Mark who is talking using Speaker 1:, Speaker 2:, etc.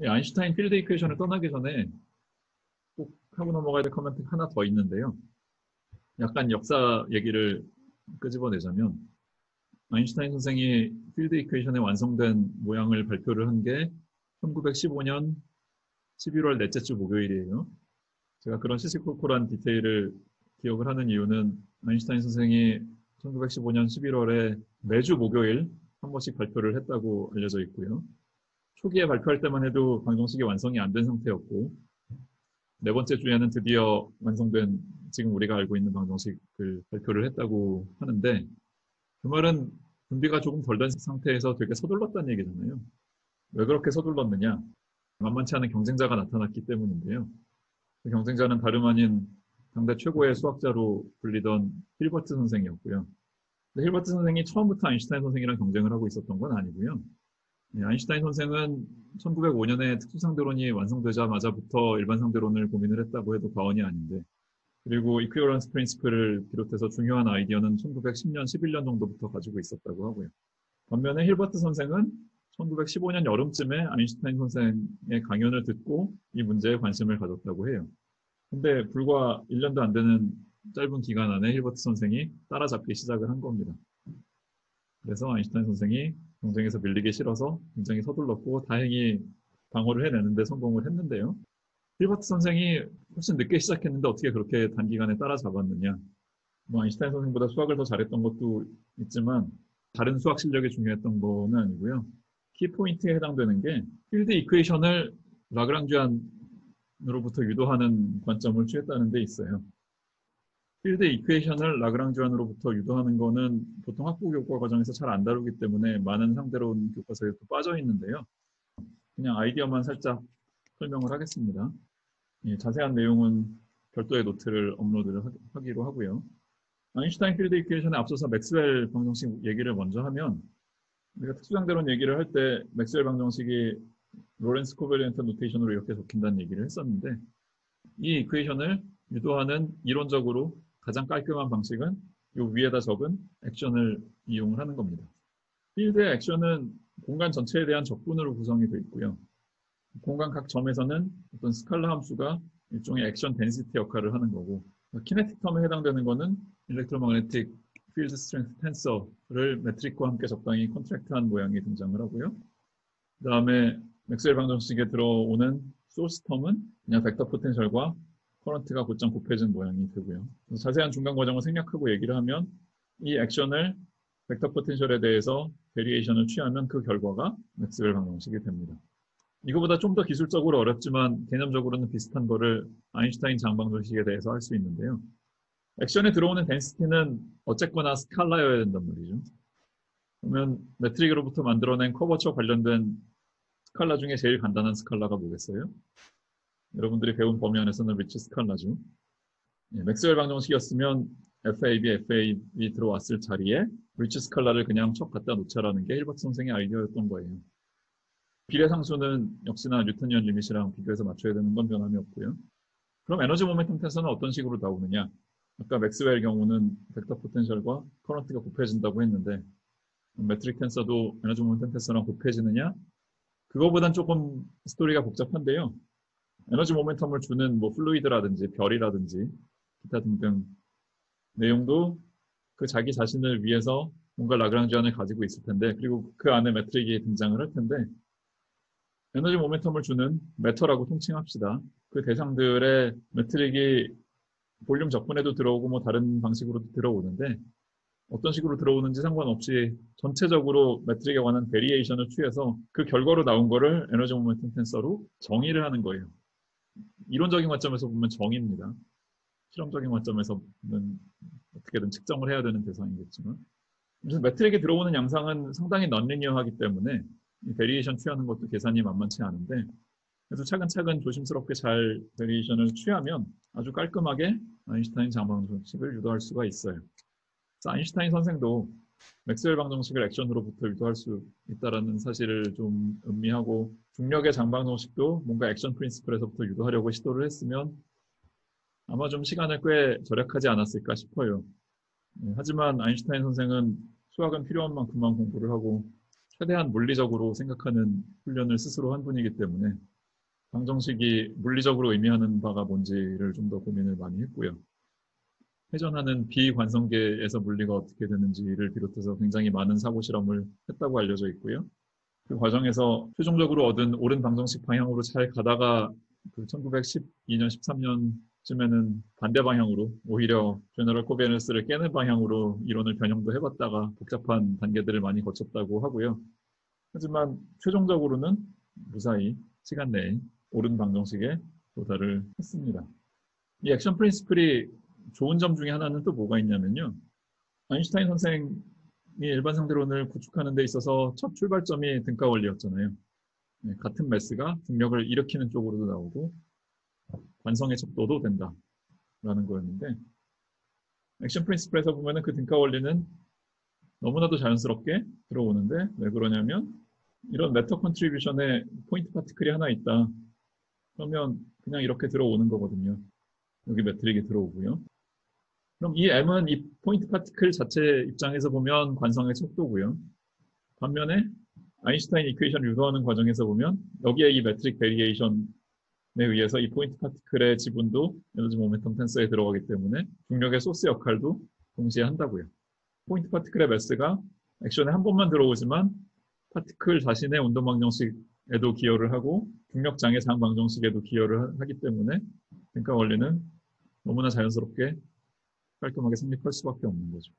Speaker 1: 아인슈타인 필드 이퀘이션을 떠나기 전에 꼭 하고 넘어가야 될 커멘트 하나 더 있는데요. 약간 역사 얘기를 끄집어내자면 아인슈타인 선생이 필드 이퀘이션의 완성된 모양을 발표를 한 게 1915년 11월 넷째 주 목요일이에요. 제가 그런 시시콜콜한 디테일을 기억을 하는 이유는 아인슈타인 선생이 1915년 11월에 매주 목요일 한 번씩 발표를 했다고 알려져 있고요. 초기에 발표할 때만 해도 방정식이 완성이 안 된 상태였고 네 번째 주에는 드디어 완성된 지금 우리가 알고 있는 방정식을 발표를 했다고 하는데 그 말은 준비가 조금 덜 된 상태에서 되게 서둘렀다는 얘기잖아요. 왜 그렇게 서둘렀느냐? 만만치 않은 경쟁자가 나타났기 때문인데요. 그 경쟁자는 다름 아닌 당대 최고의 수학자로 불리던 힐버트 선생이었고요. 근데 힐버트 선생이 처음부터 아인슈타인 선생이랑 경쟁을 하고 있었던 건 아니고요. 아인슈타인 선생은 1905년에 특수상대론이 완성되자마자부터 일반상대론을 고민을 했다고 해도 과언이 아닌데 그리고 이퀴어런스 프린시플을 비롯해서 중요한 아이디어는 1910년, 11년 정도부터 가지고 있었다고 하고요. 반면에 힐버트 선생은 1915년 여름쯤에 아인슈타인 선생의 강연을 듣고 이 문제에 관심을 가졌다고 해요. 근데 불과 1년도 안 되는 짧은 기간 안에 힐버트 선생이 따라잡기 시작을 한 겁니다. 그래서 아인슈타인 선생이 경쟁에서 밀리기 싫어서 굉장히 서둘렀고 다행히 방어를 해내는데 성공을 했는데요. 힐버트 선생이 훨씬 늦게 시작했는데 어떻게 그렇게 단기간에 따라잡았느냐. 아인슈타인 선생보다 수학을 더 잘했던 것도 있지만 다른 수학 실력이 중요했던 거는 아니고요. 키포인트에 해당되는 게 필드 이퀘이션을 라그랑주안으로부터 유도하는 관점을 취했다는 데 있어요. 필드 이퀘이션을 라그랑주안으로부터 유도하는 거는 보통 학부 교과 과정에서 잘 안 다루기 때문에 많은 상대론 교과서에 또 빠져 있는데요. 그냥 아이디어만 살짝 설명을 하겠습니다. 자세한 내용은 별도의 노트를 업로드를 하기로 하고요. 아인슈타인 필드 이퀘이션에 앞서서 맥스웰 방정식 얘기를 먼저 하면 우리가 특수상대론 얘기를 할 때 맥스웰 방정식이 로렌스 코베리언트 노테이션으로 이렇게 적힌다는 얘기를 했었는데 이 이퀘이션을 유도하는 이론적으로 가장 깔끔한 방식은 이 위에다 적은 액션을 이용을 하는 겁니다. 필드의 액션은 공간 전체에 대한 적분으로 구성이 되어 있고요. 공간 각 점에서는 어떤 스칼라 함수가 일종의 액션 덴시티 역할을 하는 거고 키네틱 텀에 해당되는 거는 일렉트로마그네틱 필드 스트렝스 텐서를 매트릭과 함께 적당히 컨트랙트한 모양이 등장을 하고요. 그 다음에 맥스웰 방정식에 들어오는 소스 텀은 그냥 벡터 포텐셜과 커런트가 곧장 곱해진 모양이 되고요. 자세한 중간 과정을 생략하고 얘기를 하면 이 액션을 벡터 포텐셜에 대해서 베리에이션을 취하면 그 결과가 맥스웰 방정식이 됩니다. 이거보다 좀 더 기술적으로 어렵지만 개념적으로는 비슷한 거를 아인슈타인 장방정식에 대해서 할 수 있는데요. 액션에 들어오는 덴시티는 어쨌거나 스칼라여야 된단 말이죠. 그러면 매트릭으로부터 만들어낸 커버처 관련된 스칼라 중에 제일 간단한 스칼라가 뭐겠어요? 여러분들이 배운 범위 안에서는 리치 스칼라죠. 맥스웰 방정식이었으면 FAB 들어왔을 자리에 리치 스칼라를 그냥 척 갖다 놓자라는 게 힐버트 선생의 아이디어였던 거예요. 비례상수는 역시나 뉴턴이언 리밋이랑 비교해서 맞춰야 되는 건 변함이 없고요. 그럼 에너지 모멘텀 텐서는 어떤 식으로 나오느냐? 아까 맥스웰 경우는 벡터 포텐셜과 커런트가 곱해진다고 했는데 매트릭 텐서도 에너지 모멘텀 텐서랑 곱해지느냐? 그거보단 조금 스토리가 복잡한데요. 에너지 모멘텀을 주는 뭐 플루이드라든지 별이라든지 기타 등등 내용도 그 자기 자신을 위해서 뭔가 라그랑주안을 가지고 있을 텐데 그리고 그 안에 매트릭이 등장을 할 텐데 에너지 모멘텀을 주는 매터라고 통칭합시다. 그 대상들의 매트릭이 볼륨 적분에도 들어오고 뭐 다른 방식으로도 들어오는데 어떤 식으로 들어오는지 상관없이 전체적으로 매트릭에 관한 베리에이션을 취해서 그 결과로 나온 거를 에너지 모멘텀 텐서로 정의를 하는 거예요. 이론적인 관점에서 보면 정의입니다. 실험적인 관점에서는 어떻게든 측정을 해야 되는 대상이겠지만 그래서 매트릭에 들어오는 양상은 상당히 넌리니어하기 때문에 이 베리에이션 취하는 것도 계산이 만만치 않은데 그래서 차근차근 조심스럽게 잘 베리에이션을 취하면 아주 깔끔하게 아인슈타인 장방정식을 유도할 수가 있어요. 아인슈타인 선생도 맥스웰 방정식을 액션으로부터 유도할 수 있다는 사실을 좀 음미하고 중력의 장방정식도 뭔가 액션 프린시플에서부터 유도하려고 시도를 했으면 아마 좀 시간을 꽤 절약하지 않았을까 싶어요. 하지만 아인슈타인 선생은 수학은 필요한 만큼만 공부를 하고 최대한 물리적으로 생각하는 훈련을 스스로 한 분이기 때문에 방정식이 물리적으로 의미하는 바가 뭔지를 좀 더 고민을 많이 했고요. 회전하는 비관성계에서 물리가 어떻게 되는지를 비롯해서 굉장히 많은 사고 실험을 했다고 알려져 있고요. 그 과정에서 최종적으로 얻은 옳은 방정식 방향으로 잘 가다가 그 1912년, 13년쯤에는 반대 방향으로 오히려 제너럴 코베넌스를 깨는 방향으로 이론을 변형도 해봤다가 복잡한 단계들을 많이 거쳤다고 하고요. 하지만 최종적으로는 무사히 시간 내에 옳은 방정식에 도달을 했습니다. 이 액션 프린시플이 좋은 점 중에 하나는 또 뭐가 있냐면요. 아인슈타인 선생이 일반 상대론을 구축하는 데 있어서 첫 출발점이 등가 원리였잖아요. 같은 매스가 중력을 일으키는 쪽으로도 나오고 관성의 척도도 된다라는 거였는데 액션 프린시플에서 보면은 그 등가 원리는 너무나도 자연스럽게 들어오는데 왜 그러냐면 이런 매터 컨트리뷰션에 포인트 파티클이 하나 있다. 그러면 그냥 이렇게 들어오는 거거든요. 여기 매트릭이 들어오고요. 그럼 이 M은 이 포인트 파티클 자체 입장에서 보면 관성의 척도고요. 반면에 아인슈타인 이퀘이션을 유도하는 과정에서 보면 여기에 이 매트릭 베리에이션에 의해서 이 포인트 파티클의 지분도 에너지 모멘텀 텐서에 들어가기 때문에 중력의 소스 역할도 동시에 한다고요. 포인트 파티클의 매스가 액션에 한 번만 들어오지만 파티클 자신의 운동 방정식에도 기여를 하고 중력장의 장 방정식에도 기여를 하기 때문에 그러니까 원리는 너무나 자연스럽게 깔끔하게 성립할 수밖에 없는 거죠.